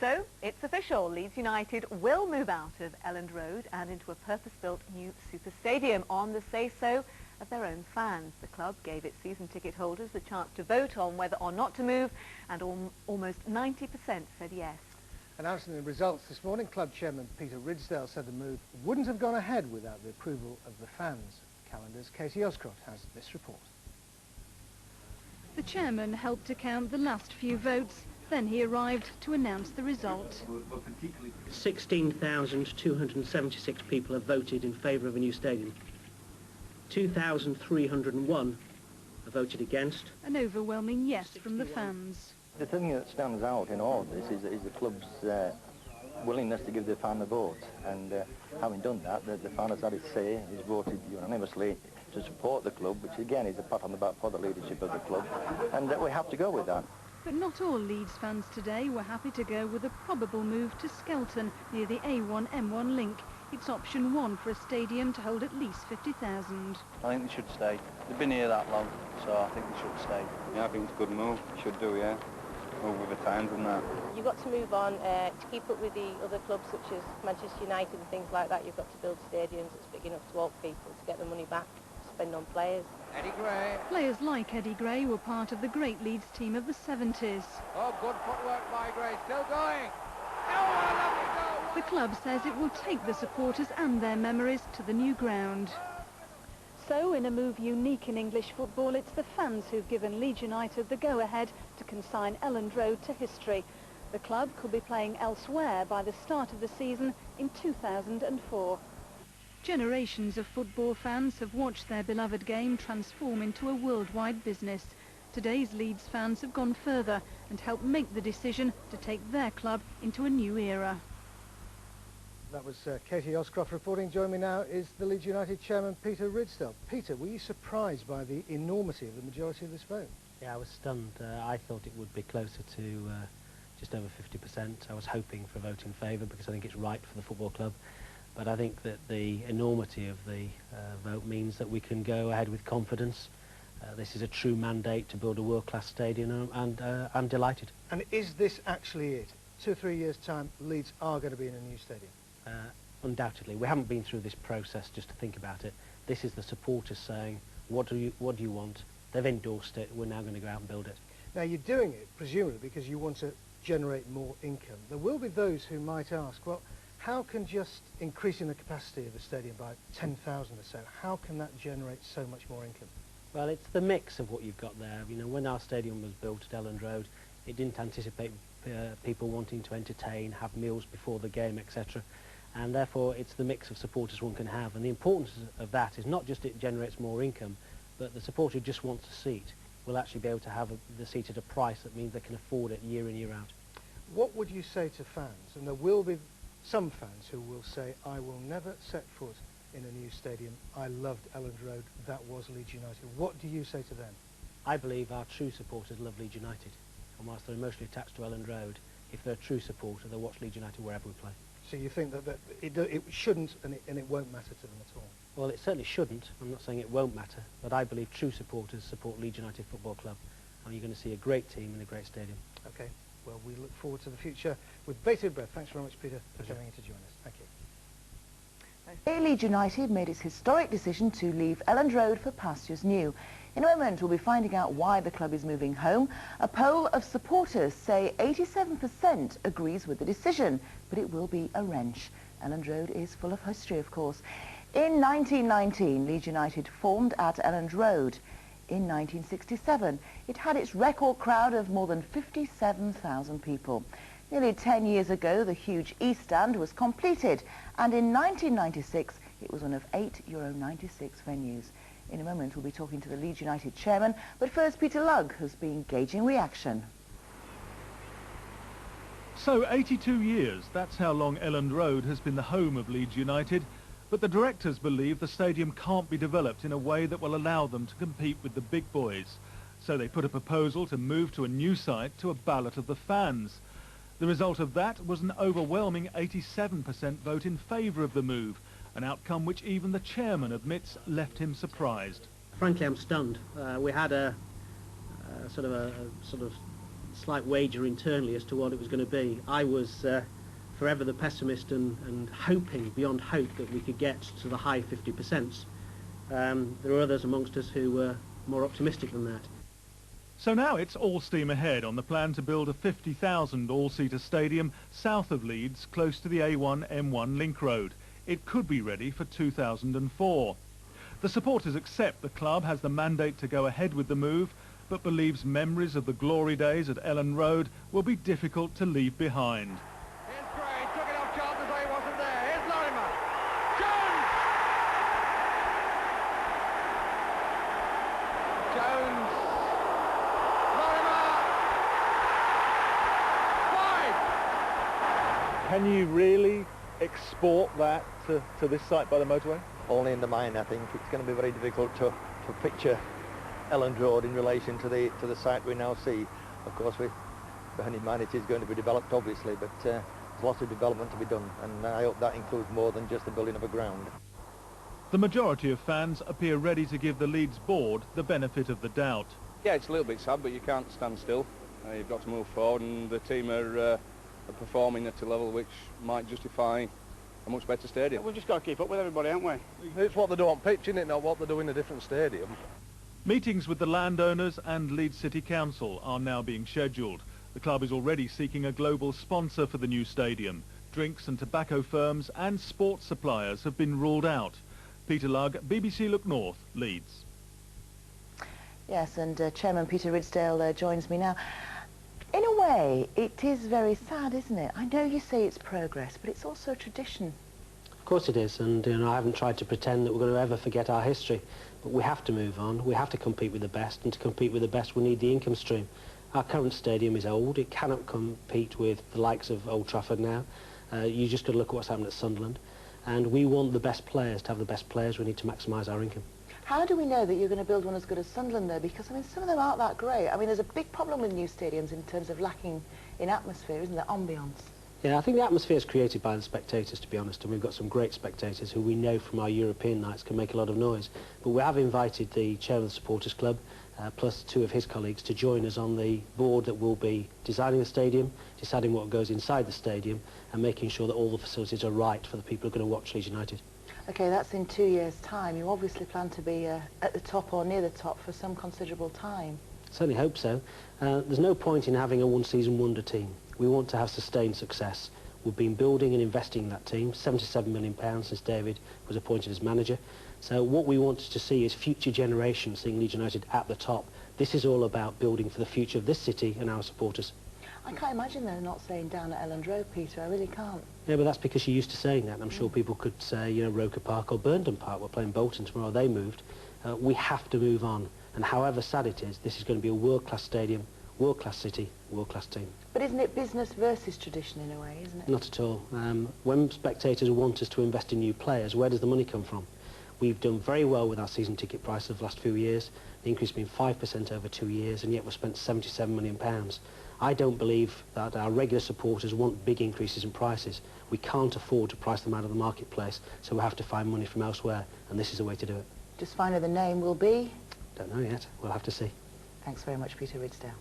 So, it's official. Leeds United will move out of Elland Road and into a purpose-built new super stadium on the say-so of their own fans. The club gave its season ticket holders the chance to vote on whether or not to move, and almost 90% said yes. Announcing the results this morning, club chairman Peter Ridsdale said the move wouldn't have gone ahead without the approval of the fans. Calendar's Katie Oscroft has this report. The chairman helped to count the last few votes. Then he arrived to announce the result. 16,276 people have voted in favour of a new stadium. 2,301 have voted against. An overwhelming yes from the fans. The thing that stands out in all of this is the club's willingness to give the fan a vote. And having done that, the fan has had its say, he's voted unanimously to support the club, which again is a pat on the back for the leadership of the club. And we have to go with that. But not all Leeds fans today were happy to go with a probable move to Skelton near the A1-M1 link. It's option one for a stadium to hold at least 50,000. I think they should stay. They've been here that long, so I think they should stay. Yeah, I think it's a good move. Should do, yeah. Move with the times and that. You've got to move on to keep up with the other clubs such as Manchester United and things like that. You've got to build stadiums that's big enough to help people to get the money back to spend on players. Eddie Gray. Players like Eddie Gray were part of the great Leeds team of the 70s. Oh, good footwork by Gray. Still going. Oh, what a lovely goal. The club says it will take the supporters and their memories to the new ground. So, in a move unique in English football, it's the fans who've given Leeds United the go-ahead to consign Elland Road to history. The club could be playing elsewhere by the start of the season in 2004. Generations of football fans have watched their beloved game transform into a worldwide business. Today's Leeds fans have gone further and helped make the decision to take their club into a new era. That was Katie Oscroft reporting. Joining me now is the Leeds United chairman, Peter Ridsdale. Peter, were you surprised by the enormity of the majority of this vote? Yeah, I was stunned. I thought it would be closer to just over 50%. I was hoping for a vote in favour because I think it's right for the football club. But I think that the enormity of the vote means that we can go ahead with confidence. This is a true mandate to build a world-class stadium, and I'm delighted. And is this actually it? 2 or 3 years' time, Leeds are going to be in a new stadium? Undoubtedly. We haven't been through this process just to think about it. This is the supporters saying, what do you want? They've endorsed it. We're now going to go out and build it. Now, you're doing it, presumably, because you want to generate more income. There will be those who might ask, well, how can just increasing the capacity of the stadium by 10,000 or so, how can that generate so much more income? Well, it's the mix of what you've got there. You know, when our stadium was built at Elland Road, it didn't anticipate people wanting to entertain, have meals before the game, etc. And therefore, it's the mix of supporters one can have. And the importance of that is not just it generates more income, but the supporter who just wants a seat will actually be able to have the seat at a price that means they can afford it year in, year out. What would you say to fans? And there will be some fans who will say, I will never set foot in a new stadium. I loved Elland Road. That was Leeds United. What do you say to them? I believe our true supporters love Leeds United. And whilst they're emotionally attached to Elland Road, if they're a true supporter, they'll watch Leeds United wherever we play. So you think that it shouldn't and it won't matter to them at all? Well, it certainly shouldn't. I'm not saying it won't matter. But I believe true supporters support Leeds United Football Club. And you're going to see a great team in a great stadium. OK. Well, we look forward to the future with bated breath. Thanks very much, Peter, for coming in to join us. Thank you. Leeds United made its historic decision to leave Elland Road for pastures new. In a moment, we'll be finding out why the club is moving home. A poll of supporters say 87% agrees with the decision, but it will be a wrench. Elland Road is full of history, of course. In 1919, Leeds United formed at Elland Road. In 1967, it had its record crowd of more than 57,000 people. Nearly 10 years ago, the huge East Stand was completed, and in 1996, it was one of 8 Euro-96 venues. In a moment, we'll be talking to the Leeds United chairman, but first, Peter Lugg has been gauging reaction. So, 82 years, that's how long Elland Road has been the home of Leeds United, but the directors believe the stadium can't be developed in a way that will allow them to compete with the big boys. So they put a proposal to move to a new site to a ballot of the fans. The result of that was an overwhelming 87% vote in favour of the move, an outcome which even the chairman admits left him surprised. Frankly, I'm stunned. We had a sort of slight wager internally as to what it was going to be. I was forever the pessimist and hoping beyond hope that we could get to the high 50%. There are others amongst us who were more optimistic than that. So now it's all steam ahead on the plan to build a 50,000 all-seater stadium south of Leeds, close to the A1-M1 link road. It could be ready for 2004. The supporters accept the club has the mandate to go ahead with the move, but believes memories of the glory days at Elland Road will be difficult to leave behind. Here's Gray, took it off Charlton as though he wasn't there. Here's Lorimer. Jones! Jones. Lorimer. Wide. Can you really export that to this site by the motorway? Only in the mind, I think. It's going to be very difficult to picture Elland Road in relation to the site we now see. Of course, bearing in mind it is going to be developed, obviously, but there's lots of development to be done, and I hope that includes more than just the building of a ground. The majority of fans appear ready to give the Leeds board the benefit of the doubt. Yeah, it's a little bit sad, but you can't stand still. You've got to move forward, and the team are performing at a level which might justify a much better stadium. We've just got to keep up with everybody, haven't we? It's what they do on pitch, isn't it, not what they do in a different stadium. Meetings with the landowners and Leeds City Council are now being scheduled. The club is already seeking a global sponsor for the new stadium. Drinks and tobacco firms and sports suppliers have been ruled out. Peter Lugg, BBC Look North, Leeds. Yes, and Chairman Peter Ridsdale joins me now. In a way, it is very sad, isn't it? I know you say it's progress, but it's also tradition. Of course it is, and I haven't tried to pretend that we're going to ever forget our history. But we have to move on. We have to compete with the best, and to compete with the best we need the income stream. Our current stadium is old. It cannot compete with the likes of Old Trafford now. You just got to look at what's happened at Sunderland. And we want the best players. To have the best players, we need to maximise our income. How do we know that you're going to build one as good as Sunderland, though? Because, I mean, some of them aren't that great. I mean, there's a big problem with new stadiums in terms of lacking in atmosphere, isn't there? Ambience. Yeah, I think the atmosphere is created by the spectators, to be honest, and we've got some great spectators who we know from our European nights can make a lot of noise. But we have invited the chairman of the Supporters Club, plus two of his colleagues, to join us on the board that will be designing the stadium, deciding what goes inside the stadium, and making sure that all the facilities are right for the people who are going to watch Leeds United. OK, that's in 2 years' time. You obviously plan to be at the top or near the top for some considerable time. Certainly hope so. There's no point in having a one-season wonder team. We want to have sustained success. We've been building and investing in that team, £77 million since David was appointed as manager. So what we want to see is future generations seeing Leeds United at the top. This is all about building for the future of this city and our supporters. I can't imagine they're not saying down at Elland Road, Peter. I really can't. Yeah, but that's because you're used to saying that. I'm sure people could say, you know, Roker Park or Burndon Park. We're playing Bolton tomorrow. They moved. We have to move on. And however sad it is, this is going to be a world-class stadium, world-class city, world-class team. But isn't it business versus tradition in a way, isn't it? Not at all. When spectators want us to invest in new players, where does the money come from? We've done very well with our season ticket prices of the last few years. The increase has been 5% over 2 years, and yet we've spent £77 million. I don't believe that our regular supporters want big increases in prices. We can't afford to price them out of the marketplace, so we have to find money from elsewhere, and this is the way to do it. Just finally, the name will be? Don't know yet. We'll have to see. Thanks very much, Peter Ridsdale.